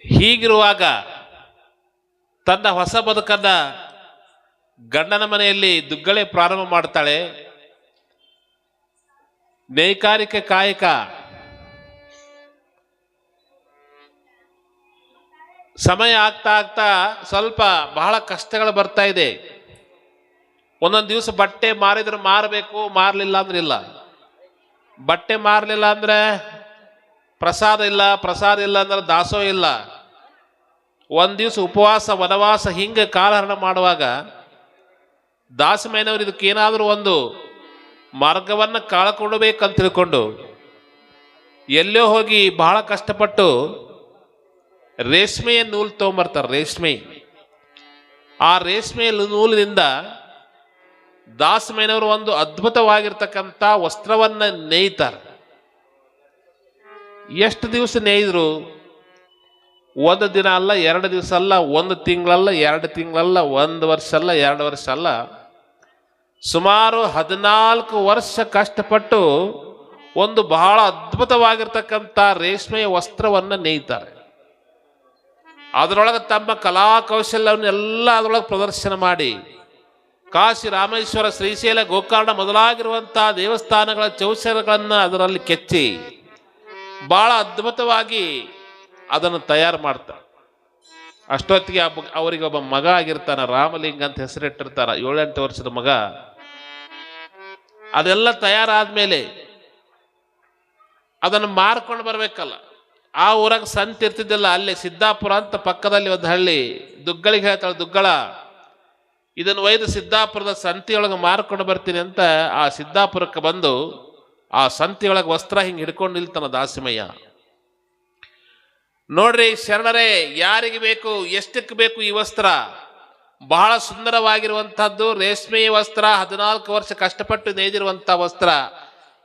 ಹೀಗಿರುವಾಗ ತನ್ನ ಹೊಸ ಬದುಕನ್ನ ಗಂಡನ ಮನೆಯಲ್ಲಿ ದುಗ್ಗಳೆ ಪ್ರಾರಂಭ ಮಾಡ್ತಾಳೆ. ನೇಕಾರಿಕೆ ಕಾಯಕ ಸಮಯ ಆಗ್ತಾ ಆಗ್ತಾ ಸ್ವಲ್ಪ ಬಹಳ ಕಷ್ಟಗಳು ಬರ್ತಾ ಇದೆ. ಒಂದೊಂದು ದಿವಸ ಬಟ್ಟೆ ಮಾರಿದ್ರೆ ಮಾರಬೇಕು, ಮಾರಲಿಲ್ಲ ಅಂದ್ರೆ ಇಲ್ಲ. ಬಟ್ಟೆ ಮಾರಲಿಲ್ಲ ಅಂದ್ರೆ ಪ್ರಸಾದ ಇಲ್ಲ, ಪ್ರಸಾದ ಇಲ್ಲ ಅಂದ್ರೆ ದಾಸೋ ಇಲ್ಲ. ಒಂದು ದಿವಸ ಉಪವಾಸ ವನವಾಸ ಹಿಂಗೆ ಕಾಲಹರಣ ಮಾಡುವಾಗ ದಾಸಮಯ್ಯನವರು ಇದಕ್ಕೇನಾದರೂ ಒಂದು ಮಾರ್ಗವನ್ನು ಕಾಳಕೊಡಬೇಕಂತ ತಿಳ್ಕೊಂಡು ಎಲ್ಲೋ ಹೋಗಿ ಬಹಳ ಕಷ್ಟಪಟ್ಟು ರೇಷ್ಮೆಯ ನೂಲು ತೊಗೊಂಬರ್ತಾರೆ. ರೇಷ್ಮೆ, ಆ ರೇಷ್ಮೆಯ ನೂಲಿನಿಂದ ದಾಸಮಯ್ಯನವರು ಒಂದು ಅದ್ಭುತವಾಗಿರ್ತಕ್ಕಂಥ ವಸ್ತ್ರವನ್ನು ನೇಯ್ತಾರೆ. ಎಷ್ಟು ದಿವಸ ನೇಯ್ದ್ರು? ಒಂದು ದಿನ ಅಲ್ಲ, 2 ದಿವಸ ಅಲ್ಲ, 1 ತಿಂಗಳಲ್ಲ, 2 ತಿಂಗಳಲ್ಲ, 1 ವರ್ಷ ಅಲ್ಲ, 2 ವರ್ಷ ಅಲ್ಲ, ಸುಮಾರು 14 ವರ್ಷ ಕಷ್ಟಪಟ್ಟು ಒಂದು ಬಹಳ ಅದ್ಭುತವಾಗಿರ್ತಕ್ಕಂಥ ರೇಷ್ಮೆಯ ವಸ್ತ್ರವನ್ನು ನೇಯ್ತಾರೆ. ಅದರೊಳಗೆ ತಮ್ಮ ಕಲಾ ಕೌಶಲ್ಯವನ್ನೆಲ್ಲ ಅದರೊಳಗೆ ಪ್ರದರ್ಶನ ಮಾಡಿ ಕಾಶಿ, ರಾಮೇಶ್ವರ, ಶ್ರೀಶೈಲ, ಗೋಕರ್ಣ ಮೊದಲಾಗಿರುವಂತಹ ದೇವಸ್ಥಾನಗಳ ಚೌಚರಗಳನ್ನು ಅದರಲ್ಲಿ ಕೆಚ್ಚಿ ಬಹಳ ಅದ್ಭುತವಾಗಿ ಅದನ್ನು ತಯಾರು ಮಾಡ್ತಾರೆ. ಅಷ್ಟೊತ್ತಿಗೆ ಅವರಿಗೆ ಒಬ್ಬ ಮಗ ಆಗಿರ್ತಾನೆ, ರಾಮಲಿಂಗ ಅಂತ ಹೆಸರಿಟ್ಟಿರ್ತಾರ, 7-8 ವರ್ಷದ ಮಗ. ಅದೆಲ್ಲ ತಯಾರಾದ್ಮೇಲೆ ಅದನ್ನು ಮಾರ್ಕೊಂಡು ಬರ್ಬೇಕಲ್ಲ. ಆ ಊರಾಗ ಸಂತ ಇರ್ತಿದ್ದಿಲ್ಲ, ಅಲ್ಲಿ ಸಿದ್ದಾಪುರ ಅಂತ ಪಕ್ಕದಲ್ಲಿ ಒಂದು ಹಳ್ಳಿ. ದುಗ್ಗಳಿಗೆ ಹೇಳ್ತಾಳೆ, ದುಗ್ಗಳ ಇದನ್ನು ಒಯ್ದು ಸಿದ್ದಾಪುರದ ಸಂತಿಯೊಳಗೆ ಮಾರ್ಕೊಂಡು ಬರ್ತೀನಿ ಅಂತ ಆ ಸಿದ್ದಾಪುರಕ್ಕೆ ಬಂದು ಆ ಸಂತಿಯೊಳಗೆ ವಸ್ತ್ರ ಹಿಂಗೆ ಹಿಡ್ಕೊಂಡು ನಿಲ್ತಾನ ದಾಸಿಮಯ್ಯ. ನೋಡ್ರಿ ಶರಣರೇ, ಯಾರಿಗೆ ಬೇಕು, ಎಷ್ಟಕ್ಕೆ ಬೇಕು ಈ ವಸ್ತ್ರ? ಬಹಳ ಸುಂದರವಾಗಿರುವಂತಹದ್ದು ರೇಷ್ಮೆಯ ವಸ್ತ್ರ, 14 ವರ್ಷ ಕಷ್ಟಪಟ್ಟು ನೇಯ್ದಿರುವಂಥ ವಸ್ತ್ರ.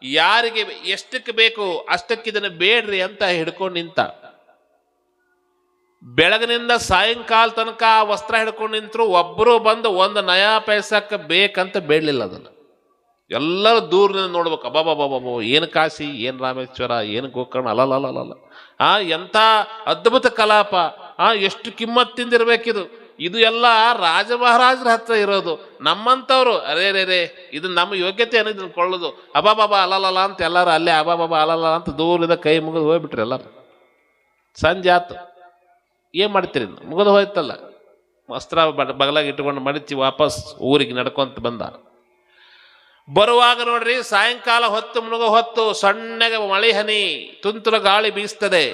ಯಾರಿಗೆ ಎಷ್ಟಕ್ಕೆ ಬೇಕು ಅಷ್ಟಕ್ಕೆ ಇದನ್ನು ಬೇಡ್ರಿ ಅಂತ ಹಿಡ್ಕೊಂಡು ನಿಂತ. ಬೆಳಗಿನಿಂದ ಸಾಯಂಕಾಲ ತನಕ ಆ ವಸ್ತ್ರ ಹಿಡ್ಕೊಂಡು ನಿಂತರು ಒಬ್ಬರು ಬಂದು 1 ನಯಾ ಪೈಸಕ್ಕೆ ಬೇಕಂತ ಬೇಡಲಿಲ್ಲ. ಅದನ್ನು ಎಲ್ಲರೂ ದೂರದಿಂದ ನೋಡ್ಬೇಕು. ಅಬ್ಬಾಬಾಬಾಬೋ, ಏನು ಕಾಶಿ, ಏನು ರಾಮೇಶ್ವರ, ಏನು ಗೋಕರ್ಣ, ಅಲ್ಲಲ್ಲ ಎಂಥ ಅದ್ಭುತ ಕಲಾಪ, ಎಷ್ಟು ಕಿಮ್ಮತ್ತಿಂದಿರ್ಬೇಕಿದು. ಇದು ಎಲ್ಲ ರಾಜ ಮಹಾರಾಜರ ಹತ್ರ ಇರೋದು. ನಮ್ಮಂಥವ್ರು ಅರೇ ಇದು ನಮ್ಮ ಯೋಗ್ಯತೆ ಅನ್ನೋದನ್ನ ಕೊಳ್ಳೋದು. ಅಬಾಬಾಬಾ ಅಲ್ಲಲ್ಲ ಅಂತ ಎಲ್ಲರೂ ಅಲ್ಲೇ ಅಬಾಬಾಬಾ ಅಲ್ಲಲ್ಲ ಅಂತ ದೂರದ ಕೈ ಮುಗಿದು ಹೋಗ್ಬಿಟ್ರಿ ಎಲ್ಲರೂ. ಸಂಜೆ ಆತು, ಏನು ಮಾಡ್ತೀರಿ? ಮುಗಿದು ಹೋಯ್ತಲ್ಲ. ವಸ್ತ್ರ ಬಗಲಾಗಿ ಇಟ್ಕೊಂಡು ಮಡಿಚಿ ವಾಪಸ್ ಊರಿಗೆ ನಡ್ಕೊಂತ ಬಂದ. ಬರುವಾಗ ನೋಡ್ರಿ ಸಾಯಂಕಾಲ ಹೊತ್ತು ಮುಳುಗೋ ಹೊತ್ತು ಸಣ್ಣಗೆ ಮಳೆ ಹನಿ, ತುಂತುರು ಗಾಳಿ ಬೀಸ್ತದೆ.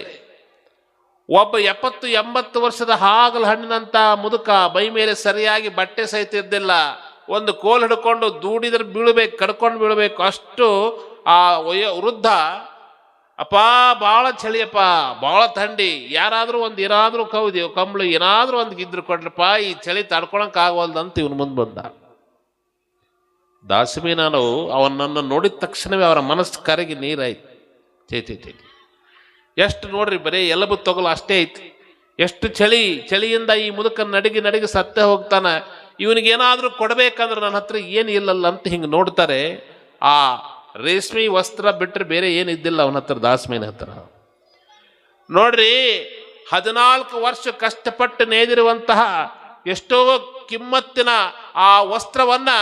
ಒಬ್ಬ 70-80 ವರ್ಷದ ಹಾಗಲ ಹಣ್ಣಿನಂತ ಮುದುಕ, ಮೈ ಮೇಲೆ ಸರಿಯಾಗಿ ಬಟ್ಟೆ ಸಹಿತ ಇದ್ದಿಲ್ಲ, ಒಂದು ಕೋಲ್ ಹಿಡ್ಕೊಂಡು ದೂಡಿದ್ರೆ ಬೀಳ್ಬೇಕು, ಕಡ್ಕೊಂಡು ಬೀಳ್ಬೇಕು, ಅಷ್ಟು ಆ ವೃದ್ಧ. ಅಪ್ಪ ಭಾಳ ಚಳಿಯಪ್ಪ, ಭಾಳ ಥಂಡಿ, ಯಾರಾದರೂ ಒಂದು ಏನಾದರೂ ಕೌದಿ ಕಂಬಳು ಏನಾದರೂ ಒಂದು ಗಿದ್ರು ಕೊಡ್ರಪ್ಪ, ಈ ಚಳಿ ತಡ್ಕೊಳಕ್ ಆಗವಲ್ದಂತ ಇವನು ಮುಂದೆ ಬಂದ. ದಾಸಿಮಯ್ಯನವರು ಅವನನ್ನು ನೋಡಿದ ತಕ್ಷಣವೇ ಅವರ ಮನಸ್ಸು ಕರಗಿ ನೀರಾಯ್ತು. ಚೇ ಎಷ್ಟು ನೋಡ್ರಿ, ಬರೀ ಎಲಬು ತೊಗಲು ಅಷ್ಟೇ ಐತಿ. ಎಷ್ಟು ಚಳಿಯಿಂದ ಈ ಮುದುಕ ನಡಿಗೆ ಸತ್ತೇ ಹೋಗ್ತಾನೆ. ಇವನಿಗೇನಾದರೂ ಕೊಡಬೇಕಂದ್ರೆ ನನ್ನ ಹತ್ರ ಏನು ಇಲ್ಲಲ್ಲ ಅಂತ ಹಿಂಗೆ ನೋಡ್ತಾರೆ. ಆ ರೇಷ್ಮೆ ವಸ್ತ್ರ ಬಿಟ್ಟರೆ ಬೇರೆ ಏನು ಇದ್ದಿಲ್ಲ ಅವನ ಹತ್ರ, ದಾಸಿಮಯ್ಯನ ಹತ್ರ. ನೋಡ್ರಿ, 14 ವರ್ಷ ಕಷ್ಟಪಟ್ಟು ನೇದಿರುವಂತಹ ಎಷ್ಟೋ ಕಿಮ್ಮತ್ತಿನ ಆ ವಸ್ತ್ರವನ್ನ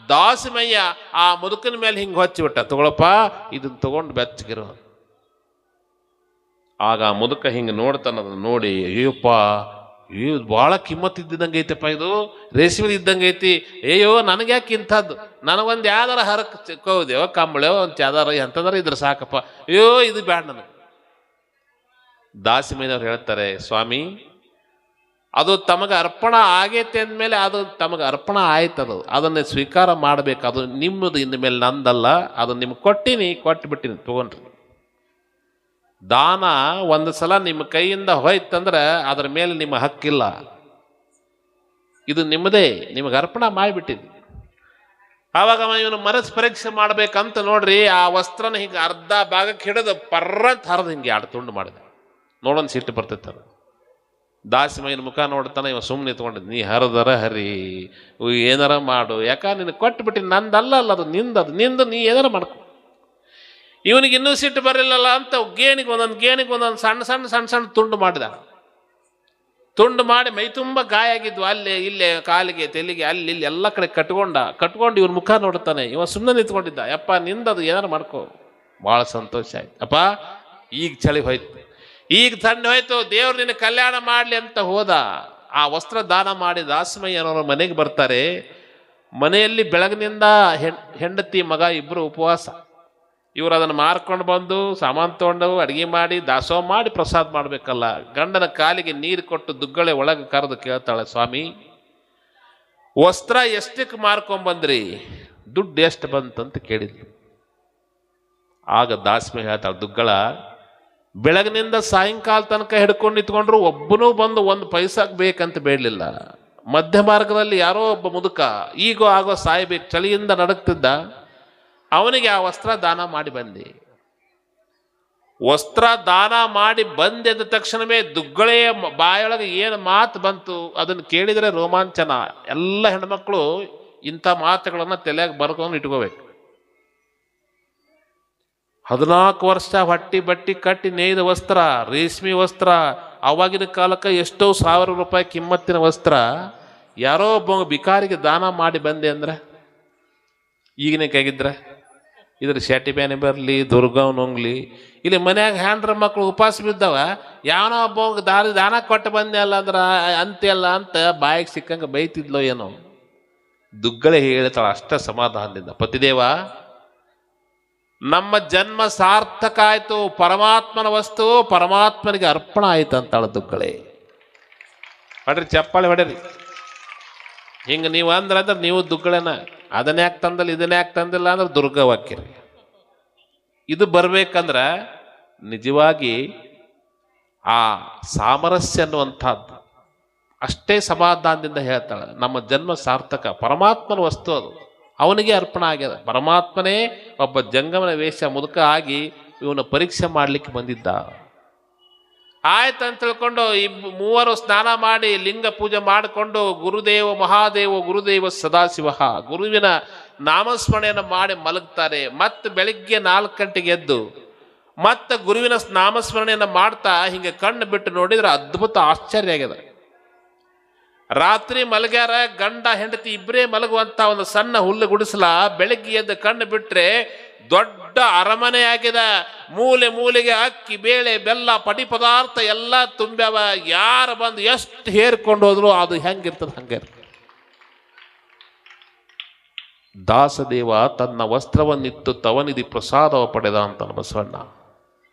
ದಾಸಿಮಯ್ಯ ಆ ಮುದುಕನ ಮೇಲೆ ಹಿಂಗೆ ಹೊಚ್ಚಿಬಿಟ್ಟ. ತಗೊಳಪ್ಪ, ಇದನ್ನ ತಗೊಂಡು ಬೆಚ್ಚಗಿರೋ. ಆಗ ಆ ಮುದುಕ ಹಿಂಗೆ ನೋಡ್ತಾನದನ್ನ ನೋಡಿ, ಅಯ್ಯಪ್ಪ, ಇದು ಭಾಳ ಕಿಮ್ಮತ್ತಿದ್ದಂಗೆ ಐತಪ್ಪ, ಇದು ರೇಷ್ಮೆ ಇದ್ದಂಗೆ ಐತಿ. ಅಯ್ಯೋ, ನನಗ್ಯಾಕೆ ಇಂಥದ್ದು? ನನಗೊಂದು ಯಾವ್ದಾರ ಹರಕ್ಕೆ ಕೌದೇವೋ ಕಂಬಳೆವೋ ಒಂದು ಚಾದಾರ ಎಂಥದಾರ ಇದ್ರೆ ಸಾಕಪ್ಪ. ಅಯ್ಯೋ, ಇದು ಬ್ಯಾಡ ನನಗೆ. ದಾಸಿಮಯ್ಯನವ್ರು ಹೇಳ್ತಾರೆ, ಸ್ವಾಮಿ, ಅದು ತಮಗೆ ಅರ್ಪಣ ಆಗೈತೆ ಅಂದಮೇಲೆ ಅದು ತಮಗೆ ಅರ್ಪಣ ಆಯ್ತದು, ಅದನ್ನೇ ಸ್ವೀಕಾರ ಮಾಡಬೇಕು. ಅದು ನಿಮ್ಮದು, ಇನ್ನು ಮೇಲೆ ನಂದಲ್ಲ. ಅದು ನಿಮ್ಗೆ ಕೊಟ್ಟು ಬಿಟ್ಟಿನಿ, ತಗೊಂಡ್ರಿ. ದಾನ ಒಂದು ಸಲ ನಿಮ್ಮ ಕೈಯಿಂದ ಹೋಯ್ತಂದ್ರೆ ಅದರ ಮೇಲೆ ನಿಮ್ಮ ಹಕ್ಕಿಲ್ಲ. ಇದು ನಿಮ್ಮದೇ, ನಿಮಗೆ ಅರ್ಪಣ ಮಾಡಿಬಿಟ್ಟಿದ್ವಿ. ಆವಾಗ ಇವನು ಮನಸ್ಸು ಪರೀಕ್ಷೆ ಮಾಡ್ಬೇಕಂತ ನೋಡ್ರಿ, ಆ ವಸ್ತ್ರನ ಹಿಂಗೆ ಅರ್ಧ ಭಾಗಕ್ಕೆ ಹಿಡಿದು ಪರ್ರಂತ ಹರಿದು ಹಿಂಗೆ 2 ತುಂಡು ಮಾಡಿದೆ. ನೋಡೋನ್ ಸಿಟ್ಟು ಬರ್ತೈತೆ. ದಾಸಿಮಯ್ಯನ ಮುಖ ನೋಡ್ತಾನೆ, ಇವ ಸುಮ್ಮನೆ ನಿಂತ್ಕೊಂಡಿದ್ದು. ನೀ ಹರಿದರ ಹರಿ, ಏನಾರ ಮಾಡು, ಯಾಕ ನಿನಗೆ ಕೊಟ್ಟುಬಿಟ್ಟು ನಂದಲ್ಲ, ಅದು ನಿಂದು, ನೀ ಏನಾರ ಮಾಡ್ಕೊ. ಇವನಿಗೆ ಇನ್ನೂ ಸಿಟ್ಟು ಬರಲಿಲ್ಲ ಅಂತ ಗೇಣಿಗೆ ಒಂದೊಂದು ಸಣ್ಣ ತುಂಡು ಮಾಡಿದ. ತುಂಡು ಮಾಡಿ ಮೈ ತುಂಬ ಗಾಯ ಆಗಿದ್ವು, ಅಲ್ಲೇ ಇಲ್ಲೇ ಕಾಲಿಗೆ ತೆಲಿಗೆ ಅಲ್ಲಿ ಇಲ್ಲಿ ಎಲ್ಲ ಕಡೆ ಕಟ್ಕೊಂಡು ಇವ್ರ ಮುಖ ನೋಡ್ತಾನೆ. ಇವ ಸುಮ್ಮನೆ ನಿಂತ್ಕೊಂಡಿದ್ದ. ಯಪ್ಪ ನಿಂದದು ಏನಾರು ಮಾಡ್ಕೋ. ಭಾಳ ಸಂತೋಷ ಆಯ್ತು. ಅಪ್ಪ ಈಗ ಚಳಿ ಹೋಯ್ತು, ಈಗ ಥಂಡಿ ಹೋಯ್ತು, ದೇವ್ರು ನಿನ್ನ ಕಲ್ಯಾಣ ಮಾಡಲಿ ಅಂತ ಹೋದ. ಆ ವಸ್ತ್ರ ದಾನ ಮಾಡಿ ದಾಸಮಯ್ಯನವರ ಮನೆಗೆ ಬರ್ತಾರೆ. ಮನೆಯಲ್ಲಿ ಬೆಳಗಿನಿಂದ ಹೆಂಡತಿ ಮಗ ಇಬ್ಬರು ಉಪವಾಸ. ಇವರು ಅದನ್ನು ಮಾರ್ಕೊಂಡು ಬಂದು ಸಾಮಾನು ತೊಗೊಂಡು ಅಡುಗೆ ಮಾಡಿ ದಾಸೋಹ ಮಾಡಿ ಪ್ರಸಾದ ಮಾಡಬೇಕಲ್ಲ. ಗಂಡನ ಕಾಲಿಗೆ ನೀರು ಕೊಟ್ಟು ದುಗ್ಗಳೆ ಒಳಗೆ ಕರೆದು ಕೇಳ್ತಾಳೆ, ಸ್ವಾಮಿ ವಸ್ತ್ರ ಎಷ್ಟಕ್ಕೆ ಮಾರ್ಕೊಂಬಂದ್ರಿ, ದುಡ್ಡು ಎಷ್ಟು ಬಂತಂತ ಕೇಳಿದ್ಲು. ಆಗ ದಾಸಮಯ್ಯ ಹೇಳ್ತಾಳೆ, ದುಗ್ಗಳ ಬೆಳಗಿನಿಂದ ಸಾಯಂಕಾಲ ತನಕ ಹಿಡ್ಕೊಂಡು ನಿಂತ್ಕೊಂಡ್ರು ಒಬ್ಬನೂ ಬಂದು ಒಂದು ಪೈಸಾಕ್ ಬೇಕಂತ ಬೇಡಲಿಲ್ಲ. ಮಧ್ಯ ಮಾರ್ಗದಲ್ಲಿ ಯಾರೋ ಒಬ್ಬ ಮುದುಕ ಈಗೋ ಆಗೋ ಸಾಯ್ಬೇಕು, ಚಳಿಯಿಂದ ನಡಕ್ತಿದ್ದ, ಅವನಿಗೆ ಆ ವಸ್ತ್ರ ದಾನ ಮಾಡಿ ಬಂದೆ. ವಸ್ತ್ರ ದಾನ ಮಾಡಿ ಬಂದೆದ ತಕ್ಷಣವೇ ದುಗ್ಗಳೆಯ ಬಾಯೊಳಗೆ ಏನು ಮಾತು ಬಂತು ಅದನ್ನು ಕೇಳಿದರೆ ರೋಮಾಂಚನ. ಎಲ್ಲ ಹೆಣ್ಮಕ್ಳು ಇಂಥ ಮಾತುಗಳನ್ನು ತಲೆಯಾಗ ಬರ್ಕೊಂಡು ಇಟ್ಕೋಬೇಕು. 14 ವರ್ಷ ಹೊಟ್ಟಿ ಬಟ್ಟಿ ಕಟ್ಟಿ ನೇಯ್ದ ವಸ್ತ್ರ, ರೇಷ್ಮೆ ವಸ್ತ್ರ, ಆವಾಗಿನ ಕಾಲಕ್ಕೆ ಎಷ್ಟೋ ₹1000 ಕಿಮ್ಮತ್ತಿನ ವಸ್ತ್ರ ಯಾರೋ ಒಬ್ಬ ಬಿಕಾರಿಗೆ ದಾನ ಮಾಡಿ ಬಂದೆ ಅಂದ್ರೆ ಈಗಿನ ಕೈಗಿದ್ರೆ ಇದ್ರ ಶೆಟ್ಟಿ ಬ್ಯಾನೆ ಬರಲಿ, ದುರ್ಗವನೊಂಗ್ಲಿ, ಇಲ್ಲಿ ಮನ್ಯಾಗ ಹ್ಯಾಂಡ್ರ ಮಕ್ಕಳು ಉಪವಾಸ ಬಿದ್ದಾವ, ಯಾವನೋ ಒಬ್ಬ ದಾನ ಕೊಟ್ಟು ಬಂದೆ ಅಲ್ಲ ಅಂದ್ರೆ ಅಂತೆಲ್ಲ ಅಂತ ಬಾಯಿಗೆ ಸಿಕ್ಕಂಗೆ ಬೈತಿದ್ಲೋ ಏನೋ. ದುಗ್ಗಳೆ ಹೇಳ್ತಾಳ ಅಷ್ಟ ಸಮಾಧಾನದಿಂದ, ಪತಿದೇವ ನಮ್ಮ ಜನ್ಮ ಸಾರ್ಥಕ ಆಯ್ತು, ಪರಮಾತ್ಮನ ವಸ್ತು ಪರಮಾತ್ಮನಿಗೆ ಅರ್ಪಣ ಆಯ್ತು ಅಂತಾಳ ದುಗ್ಗಳೆ. ಹೊಡ್ರಿ ಚಪ್ಪಾಳೆ ಹೊಡ್ರಿ. ಹಿಂಗೆ ನೀವು ಅಂದ್ರೆ ನೀವು ದುಗ್ಗಳೆನ. ಅದನ್ನ ಯಾಕೆ ತಂದಲ್ಲ ಇದನ್ನ ಯಾಕೆ ತಂದಿಲ್ಲ ಅಂದ್ರೆ ದುರ್ಗವಾಕ್ಯರಿ. ಇದು ಬರ್ಬೇಕಂದ್ರೆ ನಿಜವಾಗಿ ಆ ಸಾಮರಸ್ಯ ಅನ್ನುವಂಥದ್ದು ಅಷ್ಟೇ ಸಮಾಧಾನದಿಂದ ಹೇಳ್ತಾಳೆ. ನಮ್ಮ ಜನ್ಮ ಸಾರ್ಥಕ, ಪರಮಾತ್ಮನ ವಸ್ತು ಅದು, ಅವನಿಗೆ ಅರ್ಪಣ ಆಗ್ಯದ. ಪರಮಾತ್ಮನೇ ಒಬ್ಬ ಜಂಗಮನ ವೇಷ ಮುದುಕ ಆಗಿ ಇವನ ಪರೀಕ್ಷೆ ಮಾಡಲಿಕ್ಕೆ ಬಂದಿದ್ದ. ಆಯ್ತಂತ ತಿಳ್ಕೊಂಡು ಮೂವರು ಸ್ನಾನ ಮಾಡಿ ಲಿಂಗ ಪೂಜೆ ಮಾಡಿಕೊಂಡು ಗುರುದೇವ ಮಹಾದೇವ ಗುರುದೇವ ಸದಾಶಿವ ಗುರುವಿನ ನಾಮಸ್ಮರಣೆಯನ್ನು ಮಾಡಿ ಮಲಗ್ತಾರೆ. ಮತ್ತೆ ಬೆಳಿಗ್ಗೆ 4 ಗಂಟೆಗೆ ಎದ್ದು ಮತ್ತೆ ಗುರುವಿನ ನಾಮಸ್ಮರಣೆಯನ್ನು ಮಾಡ್ತಾ ಹಿಂಗೆ ಕಣ್ಣು ಬಿಟ್ಟು ನೋಡಿದ್ರೆ ಅದ್ಭುತ ಆಶ್ಚರ್ಯ ಆಗ್ಯದ. ರಾತ್ರಿ ಮಲಗ್ಯಾರ, ಗಂಡ ಹೆಂಡತಿ ಇಬ್ಬರೇ ಮಲಗುವಂತ ಒಂದು ಸಣ್ಣ ಹುಲ್ಲು ಗುಡಿಸಲ, ಬೆಳಗ್ಗೆ ಎದ್ದು ಕಣ್ಣು ಬಿಟ್ರೆ ದೊಡ್ಡ ಅರಮನೆ ಆಗಿದೆ. ಮೂಲೆ ಮೂಲೆಗೆ ಅಕ್ಕಿ ಬೇಳೆ ಬೆಲ್ಲ ಪಡಿ ಪದಾರ್ಥ ಎಲ್ಲ ತುಂಬ್ಯಾವ. ಯಾರು ಬಂದು ಎಷ್ಟು ಹೇರ್ಕೊಂಡು ಹೋದ್ರು ಅದು ಹೆಂಗಿರ್ತದೆ ಹಂಗೆ. ದಾಸದೇವ ತನ್ನ ವಸ್ತ್ರವನ್ನಿತ್ತು ತವನಿಧಿ ಪ್ರಸಾದವ ಪಡೆದ ಅಂತ ಬಸವಣ್ಣ.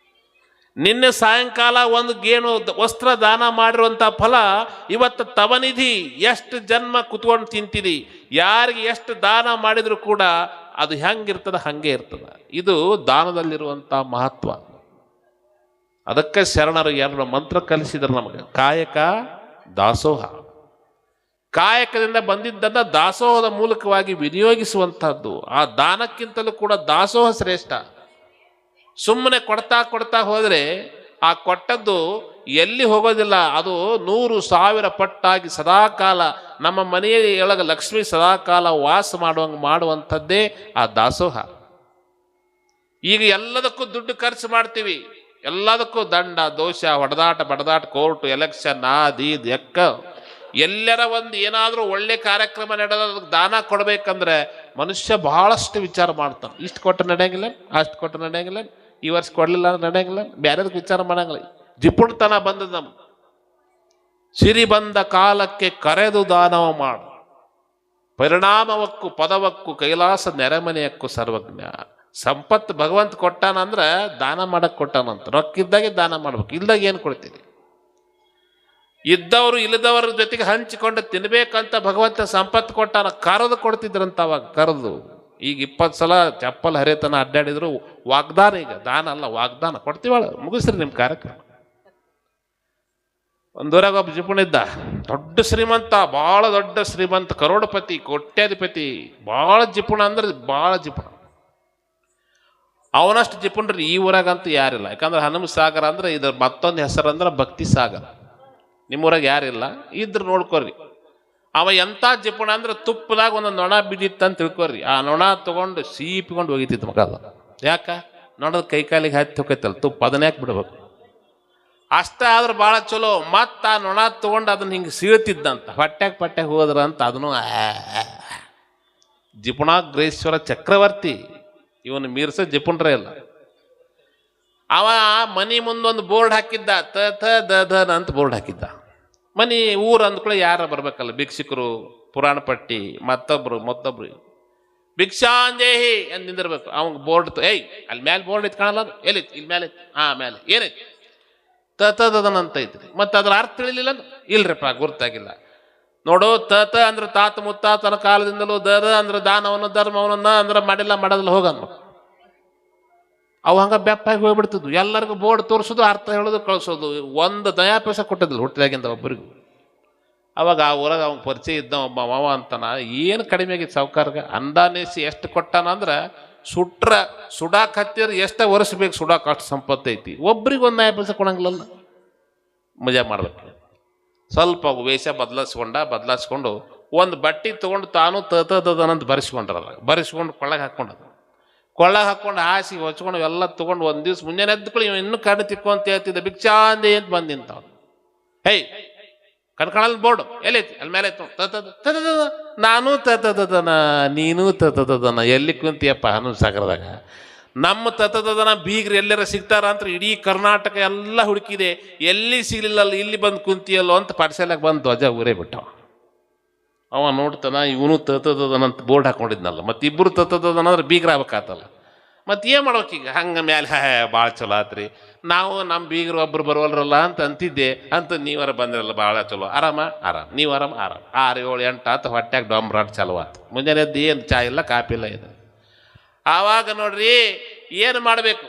ನಿನ್ನೆ ಸಾಯಂಕಾಲ ಒಂದು ಗೇಣು ವಸ್ತ್ರ ದಾನ ಮಾಡಿರುವಂಥ ಫಲ ಇವತ್ತು ತವನಿಧಿ ಎಷ್ಟು ಜನ್ಮ ಕುತ್ಕೊಂಡು ತಿಂತಿದಿ. ಯಾರಿಗೆ ಎಷ್ಟು ದಾನ ಮಾಡಿದ್ರು ಕೂಡ ಅದು ಹೆಂಗಿರ್ತದ ಹಂಗೆ ಇರ್ತದ. ಇದು ದಾನದಲ್ಲಿರುವಂಥ ಮಹತ್ವ. ಅದಕ್ಕೆ ಶರಣರು 2 ಮಂತ್ರ ಕಲಿಸಿದ್ರು ನಮಗೆ, ಕಾಯಕ ದಾಸೋಹ. ಕಾಯಕದಿಂದ ಬಂದಿದ್ದನ್ನು ದಾಸೋಹದ ಮೂಲಕವಾಗಿ ವಿನಿಯೋಗಿಸುವಂಥದ್ದು. ಆ ದಾನಕ್ಕಿಂತಲೂ ಕೂಡ ದಾಸೋಹ ಶ್ರೇಷ್ಠ. ಸುಮ್ಮನೆ ಕೊಡ್ತಾ ಹೋದರೆ ಆ ಕೊಟ್ಟದ್ದು ಎಲ್ಲಿ ಹೋಗೋದಿಲ್ಲ. ಅದು 100,000 ಪಟ್ಟಾಗಿ ಸದಾಕಾಲ ನಮ್ಮ ಮನೆಯೊಳಗೆ ಲಕ್ಷ್ಮಿ ಸದಾಕಾಲ ವಾಸ ಮಾಡುವಂಥದ್ದೇ ಆ ದಾಸೋಹ. ಈಗ ಎಲ್ಲದಕ್ಕೂ ದುಡ್ಡು ಖರ್ಚು ಮಾಡ್ತೀವಿ, ಎಲ್ಲದಕ್ಕೂ ದಂಡ ದೋಷ ಹೊಡೆದಾಟ ಬಡದಾಟ ಕೋರ್ಟು ಎಲೆಕ್ಷನ್ ಅದು ಎಕ್ಕ. ಎಲ್ಲರ ಒಂದು ಏನಾದರೂ ಒಳ್ಳೆ ಕಾರ್ಯಕ್ರಮ ನಡೆದ ದಾನ ಕೊಡ್ಬೇಕಂದ್ರೆ ಮನುಷ್ಯ ಬಹಳಷ್ಟು ವಿಚಾರ ಮಾಡ್ತಾನೆ. ಇಷ್ಟು ಕೊಟ್ಟು ನಡೆಯಂಗಿಲ್ಲ, ಅಷ್ಟು ಕೊಟ್ಟು ನಡೆಯಂಗಿಲ್ಲ, ಈ ವರ್ಷ ಕೊಡ್ಲಿಲ್ಲ ಅಂದ್ರೆ ನಡೆಯಂಗಿಲ್ಲ, ಬೇರೆದಕ್ಕೆ ವಿಚಾರ ಮಾಡಂಗಿಲ್ಲ. ಜಿಪುಣತನ ಬಂದದ ನಮ್ಗೆ. ಸಿರಿ ಬಂದ ಕಾಲಕ್ಕೆ ಕರೆದು ದಾನವ ಮಾಡು, ಪರಿಣಾಮವಕ್ಕೂ ಪದವಕ್ಕೂ ಕೈಲಾಸ ನೆರೆಮನೆಯಕ್ಕೂ ಸರ್ವಜ್ಞ. ಸಂಪತ್ತು ಭಗವಂತ ಕೊಟ್ಟಾನಂದ್ರೆ ದಾನ ಮಾಡಕ್ಕೆ ಕೊಟ್ಟಾನಂತ. ರೊಕ್ಕಿದ್ದಾಗೆ ದಾನ ಮಾಡ್ಬೇಕು, ಇಲ್ದಾಗ ಏನು ಕೊಡ್ತೀರಿ? ಇದ್ದವರು ಇಲ್ಲದವರ ಜೊತೆಗೆ ಹಂಚಿಕೊಂಡು ತಿನ್ಬೇಕಂತ ಭಗವಂತ ಸಂಪತ್ತು ಕೊಟ್ಟಾನ. ಕರೆದು ಕೊಡ್ತಿದ್ರಂತ ಅವಾಗ, ಕರೆದು. ಈಗ 20 ಸಲ ಚಪ್ಪಲ್ ಹರಿತನ ಅಡ್ಡಾಡಿದ್ರು ವಾಗ್ದಾನ. ಈಗ ದಾನ ಅಲ್ಲ, ವಾಗ್ದಾನ. ಕೊಡ್ತೀವಳ, ಮುಗಿಸ್ರಿ ನಿಮ್ಮ ಕಾರ್ಯಕ್ರಮ. ಒಂದೂರಾಗ ಒಬ್ಬ ಜಿಪುಣಿದ್ದ, ದೊಡ್ಡ ಶ್ರೀಮಂತ, ಭಾಳ ದೊಡ್ಡ ಶ್ರೀಮಂತ, ಕರೋಡಪತಿ, ಕೋಟ್ಯಾಧಿಪತಿ, ಭಾಳ ಜಿಪುಣ ಅಂದ್ರೆ ಭಾಳ ಜಿಪುಣ. ಅವನಷ್ಟು ಜಿಪುಣ್ರಿ ಈ ಊರಾಗಂತೂ ಯಾರಿಲ್ಲ. ಯಾಕಂದ್ರೆ ಹನುಮ ಸಾಗರ ಅಂದ್ರೆ ಇದ್ರ ಮತ್ತೊಂದು ಹೆಸರು ಅಂದ್ರೆ ಭಕ್ತಿ ಸಾಗರ. ನಿಮ್ಮೂರಾಗ ಯಾರಿಲ್ಲ, ಇದ್ರ ನೋಡ್ಕೊರಿ. ಅವ ಎಂಥ ಜಿಪುಣ ಅಂದ್ರೆ ತುಪ್ಪದಾಗ ಒಂದು ನೊಣ ಬಿದ್ದಿತ್ತಂತ ತಿಳ್ಕೊರಿ. ಆ ನೊಣ ತಗೊಂಡು ಸೀಪಿಕೊಂಡು ಹೋಗಿತ್ತಿತ್ತು ಮಗದ. ಯಾಕ? ನೊಣದ ಕೈಕಾಲಿಗೆ ಹತ್ತಿ ಹೋಗೈತಲ್ಲ ತುಪ್ಪ, ಅದನ್ನ ಯಾಕೆ ಬಿಡ್ಬೇಕು? ಅಷ್ಟ ಆದ್ರೆ ಭಾಳ ಚಲೋ. ಮತ್ತು ಆ ನೊಣ ತೊಗೊಂಡು ಅದನ್ನ ಹಿಂಗೆ ಸೀಳ್ತಿದ್ದಂತ, ಹೊಟ್ಟೆಗೆ ಹೋದ್ರ ಅಂತ. ಅದನ್ನು ಜಿಪುಣಾಗ್ರೇಶ್ವರ ಚಕ್ರವರ್ತಿ ಇವನು ಮೀರ್ಸ ಜಿಪುಣ್ರೇ ಇಲ್ಲ. ಅವ ಮನಿ ಮುಂದೊಂದು ಬೋರ್ಡ್ ಹಾಕಿದ್ದ, ದ ಅಂತ ಬೋರ್ಡ್ ಹಾಕಿದ್ದ. ಮನಿ ಊರು ಅಂದ್ಕೊಳ್ಳಿ ಯಾರ ಬರ್ಬೇಕಲ್ಲ, ಭಿಕ್ಷುಕರು, ಪುರಾಣ ಪಟ್ಟಿ, ಮತ್ತೊಬ್ರು ಭಿಕ್ಷಾಂದೇಹಿ ಅಂತ ನಿಂದಿರ್ಬೇಕು. ಅವಂಗ ಬೋರ್ಡ್ ಏಯ್ ಅಲ್ಲಿ ಮ್ಯಾಲೆ ಬೋರ್ಡ್ ಐತಿ ಕಾಣಲ್ಲ, ಎಲ್ಲಿತ್ತು? ಇಲ್ಲಿ ಮೇಲೆ ಐತಿ. ಮೇಲೆ ಏನೈತಿ? ತದನಂತ ಐತ್ರಿ. ಮತ್ತೆ ಅದ್ರ ಅರ್ಥ ತಿಳಿಲಿಲ್ಲ? ಇಲ್ರಿಪ್ಪ ಗುರ್ತಾಗಿಲ್ಲ. ನೋಡು, ಅಂದ್ರೆ ತಾತ ಮುತ್ತಾತನ ಕಾಲದಿಂದಲೂ, ಅಂದ್ರೆ ದಾನವನ್ನ ಧರ್ಮವನ್ನ ಅಂದ್ರೆ ಮಾಡೋದಿಲ್ಲ ಹೋಗನ್ಬೇಕು. ಅವು ಹಂಗ ಬೆಪ್ಪಾಗಿ ಹೋಗ್ಬಿಡ್ತಿದ್ವು. ಎಲ್ಲರಿಗೂ ಬೋರ್ಡ್ ತೋರಿಸೋದು, ಅರ್ಥ ಹೇಳೋದು, ಕಳಿಸೋದು. ಒಂದು ದಯಾ ಪೈಸೆ ಕೊಟ್ಟಿದ್ದಿಲ್ಲ ಹುಟ್ಟಿದಾಗಿಂದ ಒಬ್ಬರಿಗೂ. ಅವಾಗ ಆ ಊರಾಗ ಅವ್ನ ಪರಿಚಯ ಇದ್ದ ಒಬ್ಬ ಮಾವ ಅಂತಾನ, ಏನು ಕಡಿಮೆ ಆಗಿತ್ತು ಸಾವುಕಾರ್ಗ. ಅಂದಾನಿಸಿ ಎಷ್ಟು ಕೊಟ್ಟಾನ ಅಂದ್ರೆ, ಸುಡಾಕ್ ಹತ್ತಿರ ಎಷ್ಟು ವರ್ಷ ಬೇಕು ಸುಡಾಕ್, ಅಷ್ಟು ಸಂಪತ್ತು ಐತಿ. ಒಬ್ರಿಗೆ ಒಂದು ನಯ ಪೈಸೆ ಕೊಡಂಗಿಲ್ಲಲ್ಲ. ಮಜಾ ಮಾಡ್ಬೇಕು. ಸ್ವಲ್ಪ ವೇಷ ಬದಲಾಯಿಸ್ಕೊಂಡು ಒಂದು ಬಟ್ಟೆ ತೊಗೊಂಡು ತಾನು ತದನಂತ ಬರೆಸ್ಕೊಂಡು ಕೊಳ್ಳಾಗ ಹಾಕ್ಕೊಂಡು ಹಾಸಿ ಹೊಚ್ಕೊಂಡು ಎಲ್ಲ ತೊಗೊಂಡು ಒಂದು ದಿವ್ಸ ಮುಂಜಾನೆ ಎದ್ಕೊಳ್ಳಿ ಇನ್ನೂ ಕಣ್ಣು ತಿಕ್ಕು ಅಂತ ಹೇಳ್ತಿದ್ದ. ಭಿಕ್ಷಾಂದೆ ಅಂತ ಬಂದಿಂತ. ಹೇಯ್ ಕಣ್ಕಾಣಲ್ ಬೋರ್ಡು ಎಲ್ಲೈತಿ? ಅಲ್ಲಿ ಮೇಲೆ ನಾನು ತದನ ನೀನು ತದನ. ಎಲ್ಲಿ ಕುಂತಿಯಪ್ಪ ಹನ್ನೊಂದು ಸಾಗರದಾಗ? ನಮ್ಮ ತದನ ಬೀಗ್ರು ಎಲ್ಲರ ಸಿಗ್ತಾರ ಅಂತ ಇಡೀ ಕರ್ನಾಟಕ ಎಲ್ಲ ಹುಡುಕಿದೆ, ಎಲ್ಲಿ ಸಿಗ್ಲಿಲ್ಲಲ್ಲ, ಇಲ್ಲಿ ಬಂದು ಕುಂತಿಯಲ್ಲೋ ಅಂತ ಪಾಠಶಾಲೆಗೆ ಬಂದು ಧ್ವಜ ಊರೇ ಬಿಟ್ಟವ. ಅವ ನೋಡ್ತಾನ, ಇವನು ತದನಂತ ಬೋರ್ಡ್ ಹಾಕೊಂಡಿದ್ನಲ್ಲ, ಮತ್ತೆ ಇಬ್ಬರು ತದನ ಅಂದ್ರೆ ಬೀಗ್ರ ಆಗ್ಬೇಕಾತಲ್ಲ. ಮತ್ತೆ ಏನು ಮಾಡ್ಬೇಕೀಗ? ಹಂಗೆ ಮ್ಯಾಲೆ ಭಾಳ ಚಲೋ ಆತ್ರಿ, ನಾವು ನಮ್ಮ ಬೀಗರು ಒಬ್ರು ಬರೋಲ್ರಲ್ಲ ಅಂತ ಅಂತಿದ್ದೆ ಅಂತ ನೀವರ ಬಂದಿರಲ್ಲ, ಭಾಳ ಚಲೋ. ಆರಾಮ ನೀವು ಆರಾಮ 6, 7, 8 ಆತ ಹೊಟ್ಯಾಗ ಡೊಂಬ್ರಾಟ್ ಚಲೋ ಆತು. ಮುಂಜಾನೆ ಎದ್ದು ಏನು ಚಾ ಇಲ್ಲ ಕಾಪಿ ಇಲ್ಲ ಇದು. ಆವಾಗ ನೋಡ್ರಿ ಏನು ಮಾಡಬೇಕು,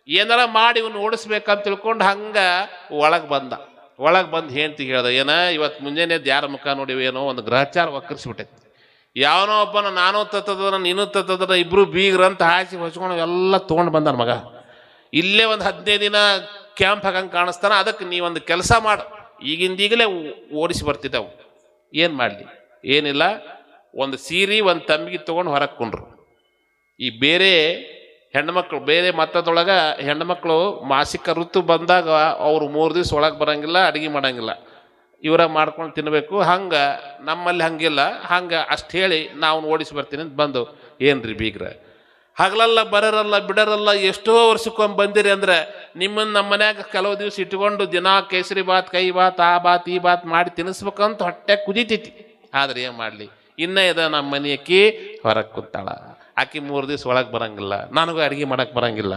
ಏನಾರ ಮಾಡಿ ಇವನು ಓಡಿಸ್ಬೇಕಂತ ತಿಳ್ಕೊಂಡು ಹಂಗೆ ಒಳಗೆ ಬಂದು ಹೆಂಡ್ತಿ ಹೇಳ್ದ, ಏನ ಇವತ್ತು ಮುಂಜಾನೆ ಎದ್ದು ಯಾರ ಮುಖ ನೋಡಿವಿ ಏನೋ ಒಂದು ಗ್ರಹಚಾರ ವಕ್ಕರಿಸ್ಬಿಟ್ಟೈತಿ. ಯಾವನೋ ಒಬ್ಬನ ನಾನು ತತ್ತದ ನೀನು ತತ್ತದ ಇಬ್ರು ಬೀಗ್ರಂತ ಹಾಸಿ ಹೊಚ್ಕೊಂಡು ಎಲ್ಲ ತೊಗೊಂಡು ಬಂದಾನ ಮಗ. ಇಲ್ಲೇ ಒಂದು 15 ದಿನ ಕ್ಯಾಂಪ್ ಹಾಗಂಗೆ ಕಾಣಿಸ್ತಾನ. ಅದಕ್ಕೆ ನೀವೊಂದು ಕೆಲಸ ಮಾಡು, ಈಗಿಂದೀಗಲೇ ಓಡಿಸಿ ಬರ್ತಿದ್ದವು. ಏನು ಮಾಡಲಿ? ಏನಿಲ್ಲ, ಒಂದು ಸೀರೆ ಒಂದು ತಂಬಿಗೆ ತೊಗೊಂಡು ಹೊರಗೆ ಕೊಂಡ್ರು. ಈ ಬೇರೆ ಹೆಣ್ಮಕ್ಳು ಬೇರೆ ಮತ್ತದೊಳಗೆ ಹೆಣ್ಮಕ್ಳು ಮಾಸಿಕ ಋತು ಬಂದಾಗ ಅವರು 3 ದಿವಸ ಒಳಗೆ ಬರೋಂಗಿಲ್ಲ, ಅಡುಗೆ ಮಾಡೋಂಗಿಲ್ಲ, ಇವರ ಮಾಡ್ಕೊಂಡು ತಿನ್ನಬೇಕು. ಹಂಗೆ ನಮ್ಮಲ್ಲಿ ಹಂಗಿಲ್ಲ. ಹಂಗೆ ಅಷ್ಟು ಹೇಳಿ ನಾವು ಓಡಿಸಿ ಬರ್ತೀನಿ ಅಂತ ಬಂದು, ಏನ್ರಿ ಬೀಗ್ರ ಹಗಲಲ್ಲ ಬರೋರಲ್ಲ ಬಿಡರಲ್ಲ, ಎಷ್ಟೋ ವರ್ಷಕ್ಕೊಮ್ಮೆ ಬಂದಿರಿ ಅಂದ್ರೆ ನಿಮ್ಮನ್ನು ನಮ್ಮ ಮನ್ಯಾಗ ಕೆಲವು ದಿವಸ ಇಟ್ಕೊಂಡು ದಿನ ಕೇಸರಿ ಬಾತ್, ಕೈ ಬಾತ್, ಆ ಬಾತ್ ಈ ಬಾತ್ ಮಾಡಿ ತಿನ್ನಿಸ್ಬೇಕಂತ ಹೊಟ್ಟೆ ಕುದೀತೈತಿ. ಆದ್ರೆ ಏನು ಮಾಡಲಿ, ಇನ್ನೇ ಇದೆ ನಮ್ಮ ಮನೆ ಅಕ್ಕಿ ಹೊರಗೆ ಕೂತಾಳ. ಆಕಿ 3 ದಿವಸ ಒಳಗೆ ಬರೋಂಗಿಲ್ಲ, ನನಗೂ ಅಡುಗೆ ಮಾಡೋಕ್ಕೆ ಬರೋಂಗಿಲ್ಲ.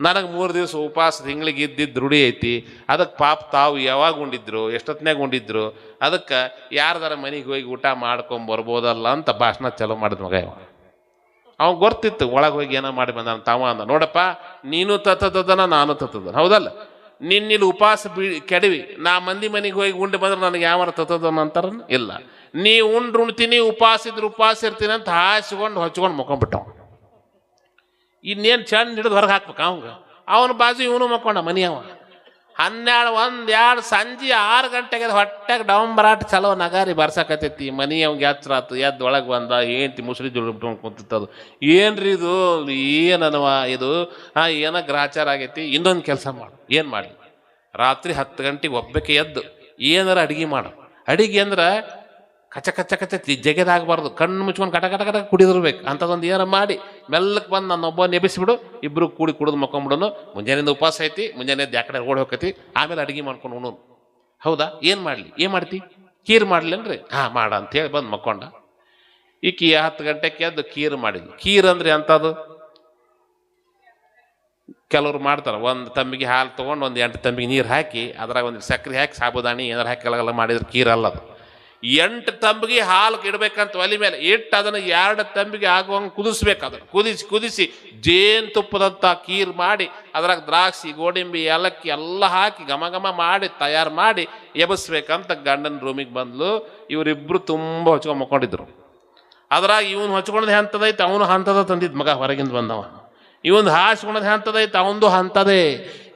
ನನಗೆ 3 ದಿವಸ ಉಪವಾಸ ತಿಂಗಳಿಗೆ ಇದ್ದಿದ್ದು ರೂಢಿ ಐತಿ. ಅದಕ್ಕೆ ಪಾಪ ತಾವು ಯಾವಾಗ ಉಂಡಿದ್ರು, ಎಷ್ಟೊತ್ತಿನಾಗ ಉಂಡಿದ್ರು, ಅದಕ್ಕೆ ಯಾರ್ದಾರ ಮನೆಗೆ ಹೋಗಿ ಊಟ ಮಾಡ್ಕೊಂಬರ್ಬೋದಲ್ಲ ಅಂತ ಭಾಷಣ ಚಲೋ ಮಾಡಿದ ಮಗ ಇವ. ಅವ್ನು ಗೊತ್ತಿತ್ತು ಒಳಗೆ ಹೋಗಿ ಏನೋ ಮಾಡಿ ಬಂದ. ತಾವ ಅಂದ, ನೋಡಪ್ಪ ನೀನು ತತ್ತದನ ನಾನು ತತ್ತದನ, ಹೌದಲ್ಲ? ನಿನ್ನಿಲ್ಲಿ ಉಪವಾಸ ಕೆಡವಿ ನಾ ಮಂದಿ ಮನೆಗೆ ಹೋಗಿ ಉಂಡು ಬಂದ್ರೆ ನನಗೆ ಯಾವ ತತ್ತದನ ಅಂತಾರ? ಇಲ್ಲ, ನೀ ಉಣ್ತೀನಿ ಉಪವಾಸ ಇದ್ರೆ ಉಪವಾಸ ಇರ್ತೀನಿ ಅಂತ ಹಾಸಿಕೊಂಡು ಹೊಚ್ಕೊಂಡು ಮುಕೊಂಡ್ಬಿಟ್ಟವ. ಇನ್ನೇನು ಚಂದ ಹಿಡಿದು ಹೊರಗೆ ಹಾಕ್ಬೇಕು ಅವಂಗ. ಅವನ ಬಾಜು ಇವನು ಮಕ್ಕೊಂಡ ಮನಿಯವ. 12, 1, 2 ಸಂಜೆ 6 ಗಂಟೆಗೆ ಹೊಟ್ಟೆಗೆ ಡಂಬರಾಟ ಚಲೋ ನಗಾರಿ ಬರ್ಸಕತ್ತೈತಿ. ಮನಿ ಅವ್ಗೆ ಎಚ್ಚರಾತು, ಎದ್ದು ಒಳಗೆ ಬಂದ, ಏಂತಿ ಮುಸುಳಿ ಜುಡ್ಬಿಟ್ಟು ಕುಂತಿತ್ತದು. ಏನ್ರಿ ಇದು, ಏನನವ ಇದು? ಏನೋ ಗ್ರಾಚಾರ ಆಗೈತಿ, ಇನ್ನೊಂದು ಕೆಲಸ ಮಾಡು. ಏನು ಮಾಡಲಿ? ರಾತ್ರಿ 10 ಗಂಟೆಗೆ ಒಬ್ಬಕ್ಕೆ ಎದ್ದು ಏನಾರ ಅಡುಗೆ ಮಾಡು. ಅಡಿಗೆ ಅಂದ್ರೆ ಕಚ ಜಗೆದಾಗಬಾರ್ದು, ಕಣ್ಣು ಮುಚ್ಕೊಂಡು ಕಟ ಕುಡಿದಿರ್ಬೇಕು. ಅಂಥದ್ದೊಂದು ಏನಾರ ಮಾಡಿ ಮೆಲ್ಲಕ್ಕೆ ಬಂದು ನನ್ನೊಬ್ಬ ನೆಬಿಸ್ಬಿಡು, ಇಬ್ಬರು ಕೂಡಿ ಕುಡಿದು ಮಕ್ಕೊಂಬಿಡೋನು. ಮುಂಜಾನೆಯಿಂದ ಉಪವಾಸ ಐತಿ, ಮುಂಜಾನೆ ಯಾಕಡೆ ಓಡಿ ಹೋಗತಿ, ಆಮೇಲೆ ಅಡುಗೆ ಮಾಡ್ಕೊಂಡು ಉಣ್ಣು. ಹೌದಾ? ಏನು ಮಾಡಲಿ? ಏನು ಮಾಡ್ತಿ? ಕೀರು ಮಾಡಲೇನ್ರಿ? ಮಾಡ ಅಂತೇಳಿ ಬಂದು ಮಕ್ಕೊಂಡ. ಈಕಿ 10 ಗಂಟೆಗೆ ಎದ್ದು ಕೀರು ಮಾಡಿದ್ಲು. ಕೀರು ಅಂದ್ರೆ ಅಂಥದ್ದು ಕೆಲವ್ರು ಮಾಡ್ತಾರೆ, ಒಂದು ತಂಬಿಗೆ ಹಾಲು ತೊಗೊಂಡು ಒಂದು 8 ತಂಬಿಗೆ ನೀರು ಹಾಕಿ ಅದ್ರಾಗ ಒಂದು ಸಕ್ಕರೆ ಹಾಕಿ ಸಾಬುದಾಣಿ ಏನಾರು ಹಾಕಿ ಎಲ್ಲ ಮಾಡಿದ್ರೆ ಕೀರಲ್ಲ ಅದು. 8 ತಂಬಿಗೆ ಹಾಲು ಇಡ್ಬೇಕಂತ ಒಲಿ ಮೇಲೆ ಇಟ್ಟು ಅದನ್ನು 2 ತಂಬಿಗೆ ಆಗುವಂಗೆ ಕುದಿಸ್ಬೇಕು. ಅದನ್ನು ಕುದಿಸಿ ಜೇನುತುಪ್ಪದಂಥ ಕೀರು ಮಾಡಿ ಅದ್ರಾಗ ದ್ರಾಕ್ಷಿ, ಗೋಡಂಬಿ, ಏಲಕ್ಕಿ ಎಲ್ಲ ಹಾಕಿ ಘಮ ಮಾಡಿ ತಯಾರು ಮಾಡಿ ಎಬಸ್ಬೇಕಂತ ಗಂಡನ ರೂಮಿಗೆ ಬಂದ್ಲು. ಇವರಿಬ್ಬರು ತುಂಬ ಹೊಚ್ಕೊಂಡು ಮಕ್ಕೊಂಡಿದ್ರು. ಅದ್ರಾಗ ಇವನು ಹೊಚ್ಕೊಂಡದ್ದು ಹಂತದೈತೆ, ಅವನು ಹಂತದ ತಂದಿದ್ದು ಮಗ ಹೊರಗಿಂದ ಬಂದವ. ಇವನು ಹಾಸ್ಕೊಂಡದ್ದು ಹಂತದೈತೆ, ಅವನದು ಹಂತದೇ.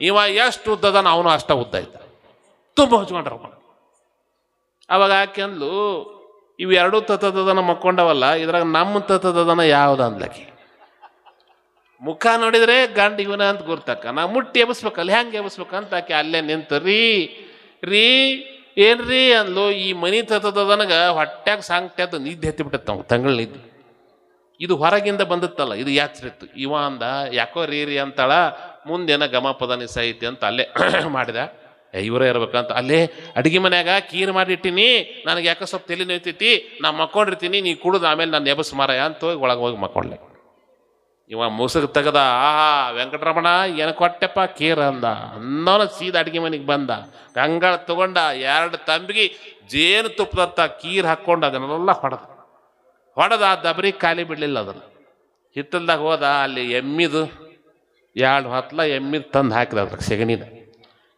ಇವ ಎಷ್ಟು ಉದ್ದದನ ಅವನು ಅಷ್ಟ ಉದ್ದ ಐತೆ, ತುಂಬ ಹೊಚ್ಕೊಂಡ್ರ. ಅವಾಗ ಆಕೆ ಅಂದ್ಲು, ಇವು 2 ತತ್ತದನ ಮಕ್ಕೊಂಡವಲ್ಲ, ಇದ್ರಾಗ ನಮ್ಮ ತತ್ತದನ ಯಾವ್ದು ಅಂದ್ಲಕ್ಕೆ. ಮುಖ ನೋಡಿದ್ರೆ ಗಂಡ ಇವನ ಅಂತ ಗುರ್ತಕ್ಕ. ನಾ ಮುಟ್ಟಿ ಎಬ್ಸ್ಬೇಕಲ್ಲ, ಹೆಂಗೆ ಎಬ್ಸ್ಬೇಕಂತ ಆಕೆ ಅಲ್ಲೇ ನಿಂತು ರೀ ಏನ್ರಿ ಅಂದ್ಲು. ಈ ಮನಿ ತತದನಗ ಹೊಟ್ಯಾಗ ಸಾಂಗ್ಟ್ಯಾದ ನಿದ್ದೆ ಹತ್ತಿ ಬಿಟ್ಟತ್ತ ನಾವು, ತಂಗಳ ನಿದ್ದೆ. ಇದು ಹೊರಗಿಂದ ಬಂದತ್ತಲ್ಲ, ಇದು ಯಾತ್ರಿತ್ತು. ಇವ ಅಂದ ಯಾಕೋ ರೀ ಅಂತಾಳ, ಮುಂದೇನ ಗಮಪದ ನಿಸ ಐತಿ ಅಂತ ಅಲ್ಲೇ ಮಾಡಿದ. ಇವರೇ ಇರ್ಬೇಕಂತ ಅಲ್ಲೇ ಅಡಿಗೆ ಮನ್ಯಾಗ ಕೀರ್ ಮಾಡಿಟ್ಟಿನಿ, ನನಗೆ ಯಾಕೋ ಸ್ವಲ್ಪ ತಲೆ ನೋಯ್ತೈತಿ, ನಾ ಮಕ್ಕೊಂಡಿರ್ತೀನಿ, ನೀ ಕುಡಿದು ಆಮೇಲೆ ನಾನು ಎಬಸ್ ಮಾರಾಯ ಅಂತ ಹೋಗಿ ಒಳಗೆ ಹೋಗಿ ಮಕ್ಕೊಂಡ್ಲೆ. ಇವ ಮುಸುಗ್ ತೆಗದ, ಆಹಾ ವೆಂಕಟರಮಣ ಏನು ಕೊಟ್ಟೆಪ್ಪ ಕೀರ್ ಅಂದ. ಅನ್ನೋನ ಸೀದಾ ಅಡಿಗೆ ಮನೆಗೆ ಬಂದ, ಗಂಗಾಳ ತಗೊಂಡ 2 ತಂಬಿಗೆ ಜೇನು ತುಪ್ಪದತ್ತ ಕೀರ್ ಹಾಕ್ಕೊಂಡು ಅದನ್ನೆಲ್ಲ ಹೊಡೆದ ಆ ದಬರಿ ಖಾಲಿ ಬಿಡಲಿಲ್ಲ. ಅದನ್ನು ಹಿತ್ತಲ್ದಾಗ ಹೋದ, ಅಲ್ಲಿ ಎಮ್ಮಿದು 2 ಹೊತ್ಲ ಎಮ್ಮಿದು ತಂದು ಹಾಕಿದ, ಅದ್ರ ಸೆಗಣಿದ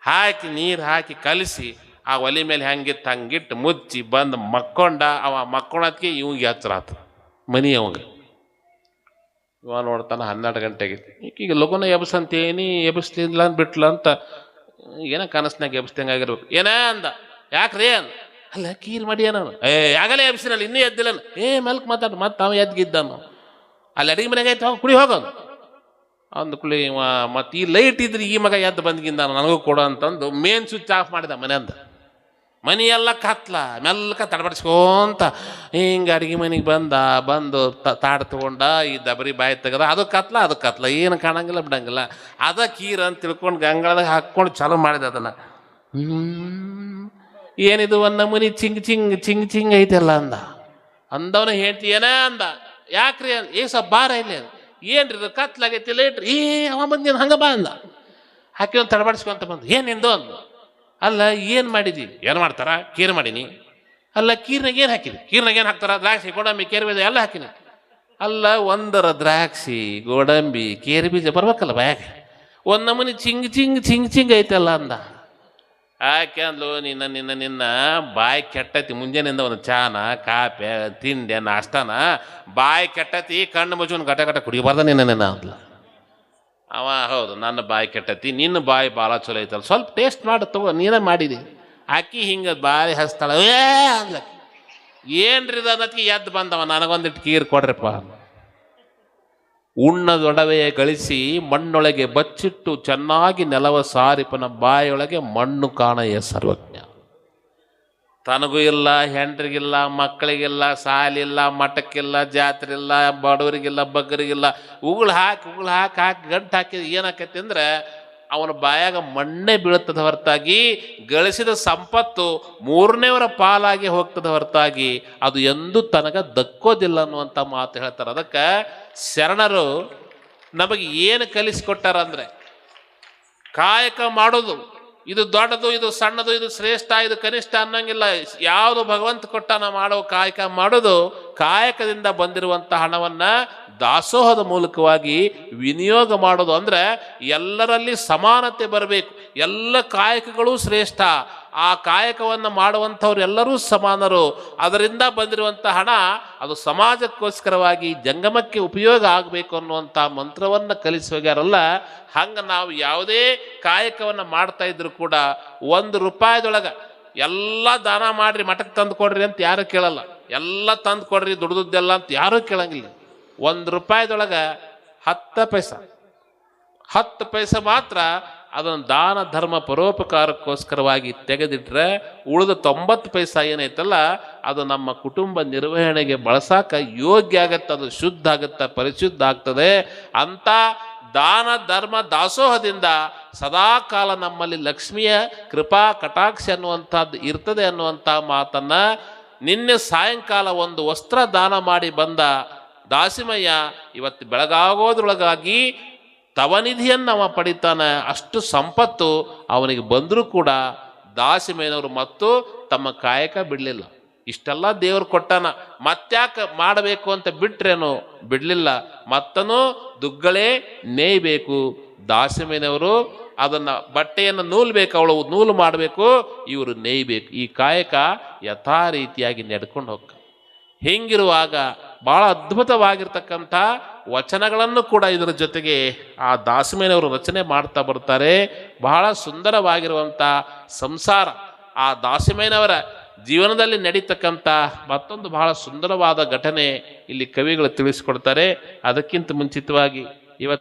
ಹಾಕಿ ನೀರು ಹಾಕಿ ಕಲಿಸಿ ಆ ಒಲೆ ಮೇಲೆ ಹೆಂಗಿತ್ತು ಹಂಗಿಟ್ಟು ಮುಚ್ಚಿ ಬಂದು ಮಕ್ಕೊಂಡ. ಅವ ಮಕ್ಕೊಳತ್ಗೆ ಇವಂಗೆ ಹಚ್ಚರ ಆತ ಮನಿ. ಅವಾಗ ಇವ ನೋಡ್ತಾನೆ 12 ಗಂಟೆಗೆ. ಈಗ ಲಗುನ ಎಬ್ಸಂತೇನಿ, ಎಬ್ಸ್ಲಿಲ್ಲ ಅಂತ ಬಿಟ್ಲ ಅಂತ ಏನೋ ಕನಸ್ನಾಗ ಎಬ್ಸ್ದಂಗಾಗಿರ್ಬೇಕು. ಏನ ಅಂದ, ಯಾಕ್ರಿ ಅಂದ. ಅಲ್ಲ ಕೀರ್ ಮಾಡಿ ನಾನು ಆಗಲೇ ಎಬ್ಸಿನಲ್ಲ, ಇನ್ನೂ ಎದ್ದಿಲ್ಲ. ಮೆಲ್ಕ್ ಮಾತಾಡ, ಮತ್ತೆ ಅವ ಎದ್ಗಿದ್ದಾನು. ಅಲ್ಲಿ ಅಡಿಗೆ ಮನೆಗೆ ಆಯ್ತು, ಕುಡಿ ಹೋಗೋದು ಅಂದ ಕುಳಿ. ಮತ್ತೆ ಈ ಲೈಟ್ ಇದ್ರೆ ಈ ಮಗ ಎದ್ದು ಬಂದ್ಗಿಂದ ನನಗೂ ಕೊಡು ಅಂತಂದು ಮೇನ್ ಸ್ವಿಚ್ ಆಫ್ ಮಾಡಿದ ಮನೆಯಂದ. ಮನಿ ಎಲ್ಲ ಕತ್ಲ, ಮೆಲ್ಲಕ ತಡಬಡಿಸ್ಕೊಂತ ಹಿಂಗೆ ಅಡಿಗೆ ಮನೆಗೆ ಬಂದು ತಾಡು ತಗೊಂಡ ಈ ದಬರಿ ಬಾಯಿ ತೆಗದ. ಅದು ಕತ್ಲ ಏನು ಕಾಣಂಗಿಲ್ಲ ಬಿಡಂಗಿಲ್ಲ. ಅದ ಕೀರ್ ಅಂತ ತಿಳ್ಕೊಂಡು ಗಂಗಾಳದಾಗ ಹಾಕ್ಕೊಂಡು ಚಾಲು ಮಾಡಿದೆ ಅದನ್ನು. ಏನಿದು ಒಂದು ನಮೂನಿ ಚಿಂಗ್ ಐತೆಲ್ಲ ಅಂದವನ ಹೇಳ್ತಿ ಏನ ಅಂದ. ಯಾಕ್ರಿ ಸ್ವಲ್ಪ ಬಾರ ಇಲ್ಲ, ಏನ್ರಿ ಇದು ಕತ್ಲಾಗೈತಿ ಲೈಟ್ರಿ. ಅವ ಬಂದೇನು ಹಂಗ ಬಾ ಅಂದ. ಹಾಕಿ ತಡಬಡಿಸ್ಕೊಂತ ಬಂದು ಏನಿಂದು ಅಂದು. ಅಲ್ಲ ಏನು ಮಾಡಿದಿ? ಏನು ಮಾಡ್ತಾರ? ಕೀರ್ ಮಾಡೀನಿ. ಅಲ್ಲ ಕೀರ್ನಾಗ ಏನು ಹಾಕಿದಿ? ಕೀರ್ನಾಗ ಏನು ಹಾಕ್ತಾರ? ದ್ರಾಕ್ಷಿ, ಗೋಡಂಬಿ, ಕೇರಿ ಬೀಜ ಎಲ್ಲ ಹಾಕಿನಿ. ಅಲ್ಲ ಒಂದರ ದ್ರಾಕ್ಷಿ, ಗೋಡಂಬಿ, ಕೇರಿ ಬೀಜ ಬರ್ಬೇಕಲ್ಲ ಬ್ಯಾಗ. ಒಂದು ನಮೂನಿ ಚಿಂಗ್ ಐತಲ್ಲ ಅಂದ. ಆಕೆ ಅಂದ್ಲು, ನಿನ್ನ ಬಾಯಿ ಕೆಟ್ಟತಿ. ಮುಂಜಾನೆಯಿಂದ ಒಂದು ಚಾನ ಕಾಪೆ ತಿಂಡಿ ನಾಷ್ಟಾನ ಬಾಯಿ ಕೆಟ್ಟತಿ, ಕಣ್ಣು ಮುಚ್ಚುನ್ ಗಟ ಕುಡಿಬಾರ್ದ ನಿನ್ನ ಅಂದ್ಲ. ಅವ ಹೌದು ನನ್ನ ಬಾಯಿ ಕೆಟ್ಟತಿ, ನಿನ್ನ ಬಾಯಿ ಭಾಳ ಚಲೋ ಐತಲ್ಲ, ಸ್ವಲ್ಪ ಟೇಸ್ಟ್ ಮಾಡಿ ತಗೋ, ನೀನೇ ಮಾಡಿದಿ. ಆಕಿ ಹಿಂಗೆ ಬಾಯಿ ಹಸ್ತಾಳ. ಅಂದ್ಲಕ್ಕಿ ಏನ್ರಿ ಅನ್ನತ್ಗೆ ಎದ್ದು ಬಂದವ, ನನಗೊಂದಿಟ್ಟು ಕೀರ್ ಕೊಡ್ರಪ್ಪ. ಉಣ್ಣದೊಡವೆಯ ಗಳಿಸಿ ಮಣ್ಣೊಳಗೆ ಬಚ್ಚಿಟ್ಟು ಚೆನ್ನಾಗಿ ನೆಲವ ಸಾರಿಪನ ಬಾಯಿಯೊಳಗೆ ಮಣ್ಣು ಕಾಣೆಯ ಸರ್ವಜ್ಞ. ತನಗೂ ಇಲ್ಲ, ಹೆಂಡ್ರಿಗಿಲ್ಲ, ಮಕ್ಕಳಿಗಿಲ್ಲ, ಸಾಲಿಲ್ಲ, ಮಠಕ್ಕಿಲ್ಲ, ಜಾತ್ರೆ ಇಲ್ಲ, ಬಡವರಿಗಿಲ್ಲ, ಬಗ್ಗರಿಗಿಲ್ಲ. ಉಗುಳು ಹಾಕಿ ಗಂಟು ಹಾಕಿ ಏನಾಕೈತಿ ಅಂದ್ರೆ ಅವನ ಬಾಯಾಗ ಮಣ್ಣೆ ಬೀಳುತ್ತದೆ ಹೊರತಾಗಿ ಗಳಿಸಿದ ಸಂಪತ್ತು 3ನೇವರ ಪಾಲಾಗಿ ಹೋಗ್ತದೆ ಹೊರತಾಗಿ ಅದು ಎಂದೂ ತನಗ ದಕ್ಕೋದಿಲ್ಲ ಅನ್ನುವಂಥ ಮಾತು ಹೇಳ್ತಾರೆ. ಅದಕ್ಕೆ ಶರಣರು ನಮಗೆ ಏನು ಕಲಿಸಿಕೊಟ್ಟಾರ ಅಂದರೆ, ಕಾಯಕ ಮಾಡೋದು ಇದು ದೊಡ್ಡದು, ಇದು ಸಣ್ಣದು, ಇದು ಶ್ರೇಷ್ಠ, ಇದು ಕನಿಷ್ಠ ಅನ್ನಂಗಿಲ್ಲ. ಯಾವುದು ಭಗವಂತ ಕೊಟ್ಟಾನ ಮಾಡೋ ಕಾಯಕ ಮಾಡೋದು, ಕಾಯಕದಿಂದ ಬಂದಿರುವಂಥ ಹಣವನ್ನು ದಾಸೋಹದ ಮೂಲಕವಾಗಿ ವಿನಿಯೋಗ ಮಾಡೋದು. ಅಂದರೆ ಎಲ್ಲರಲ್ಲಿ ಸಮಾನತೆ ಬರಬೇಕು, ಎಲ್ಲ ಕಾಯಕಗಳು ಶ್ರೇಷ್ಠ, ಆ ಕಾಯಕವನ್ನು ಮಾಡುವಂಥವ್ರು ಎಲ್ಲರೂ ಸಮಾನರು. ಅದರಿಂದ ಬಂದಿರುವಂಥ ಹಣ ಅದು ಸಮಾಜಕ್ಕೋಸ್ಕರವಾಗಿ ಜಂಗಮಕ್ಕೆ ಉಪಯೋಗ ಆಗಬೇಕು ಅನ್ನುವಂಥ ಮಂತ್ರವನ್ನು ಕಲಿಸಿ ಹೋಗ್ಯಾರಲ್ಲ. ಹಂಗೆ ನಾವು ಯಾವುದೇ ಕಾಯಕವನ್ನು ಮಾಡ್ತಾ ಇದ್ರು ಕೂಡ ₹1 ಎಲ್ಲ ದಾನ ಮಾಡ್ರಿ, ಮಠಕ್ಕೆ ತಂದು ಕೊಡ್ರಿ ಅಂತ ಯಾರು ಕೇಳಲ್ಲ. ಎಲ್ಲ ತಂದು ಕೊಡ್ರಿ ದುಡ್ದದ್ದೆಲ್ಲ ಅಂತ ಯಾರೂ ಕೇಳಂಗಿಲ್ಲ. ₹1 10 ಪೈಸೆ ಮಾತ್ರ ಅದನ್ನು ದಾನ ಧರ್ಮ ಪರೋಪಕಾರಕ್ಕೋಸ್ಕರವಾಗಿ ತೆಗೆದಿಟ್ರೆ ಉಳಿದ 90 ಪೈಸೆ ಏನೈತಲ್ಲ ಅದು ನಮ್ಮ ಕುಟುಂಬ ನಿರ್ವಹಣೆಗೆ ಬಳಸಾಕ ಯೋಗ್ಯ ಆಗತ್ತೆ, ಅದು ಶುದ್ಧ ಆಗತ್ತೆ, ಪರಿಶುದ್ಧ ಆಗ್ತದೆ. ಅಂತ ದಾನ ಧರ್ಮ ದಾಸೋಹದಿಂದ ಸದಾಕಾಲ ನಮ್ಮಲ್ಲಿ ಲಕ್ಷ್ಮಿಯ ಕೃಪಾ ಕಟಾಕ್ಷ ಅನ್ನುವಂಥದ್ದು ಇರ್ತದೆ ಅನ್ನುವಂಥ ಮಾತನ್ನು ನಿನ್ನೆ ಸಾಯಂಕಾಲ ಒಂದು ವಸ್ತ್ರ ದಾನ ಮಾಡಿ ಬಂದ ದಾಸಿಮಯ್ಯ ಇವತ್ತು ಬೆಳಗಾಗೋದ್ರೊಳಗಾಗಿ ತವನಿಧಿಯನ್ನು ಅವ ಪಡಿತಾನೆ. ಅಷ್ಟು ಸಂಪತ್ತು ಅವನಿಗೆ ಬಂದರೂ ಕೂಡ ದಾಸಿಮಯ್ಯನವರು ಮತ್ತು ತಮ್ಮ ಕಾಯಕ ಬಿಡಲಿಲ್ಲ. ಇಷ್ಟೆಲ್ಲ ದೇವರು ಕೊಟ್ಟಾನ, ಮತ್ತ್ಯಾಕೆ ಮಾಡಬೇಕು ಅಂತ ಬಿಟ್ರೇನು ಬಿಡಲಿಲ್ಲ. ಮತ್ತನೂ ದುಗ್ಗಳೇ ನೇಯಬೇಕು. ದಾಸಿಮಯ್ಯನವರು ಅದನ್ನು ಬಟ್ಟೆಯನ್ನು ನೂಲ್ಬೇಕು, ಅವಳು ನೂಲು ಮಾಡಬೇಕು, ಇವರು ನೇಯಬೇಕು. ಈ ಕಾಯಕ ಯಥಾ ರೀತಿಯಾಗಿ ನಡ್ಕೊಂಡು ಹೋಗ್ತಾರೆ. ಹಿಂಗಿರುವಾಗ ಭಾಳ ಅದ್ಭುತವಾಗಿರ್ತಕ್ಕಂಥ ವಚನಗಳನ್ನು ಕೂಡ ಇದರ ಜೊತೆಗೆ ಆ ದಾಸಿಮಯ್ಯನವರು ರಚನೆ ಮಾಡ್ತಾ ಬರ್ತಾರೆ. ಬಹಳ ಸುಂದರವಾಗಿರುವಂಥ ಸಂಸಾರ ಆ ದಾಸಿಮಯ್ಯನವರ ಜೀವನದಲ್ಲಿ ನಡೀತಕ್ಕಂಥ ಮತ್ತೊಂದು ಬಹಳ ಸುಂದರವಾದ ಘಟನೆ ಇಲ್ಲಿ ಕವಿಗಳು ತಿಳಿಸಿಕೊಡ್ತಾರೆ. ಅದಕ್ಕಿಂತ ಮುಂಚಿತವಾಗಿ ಇವತ್ತು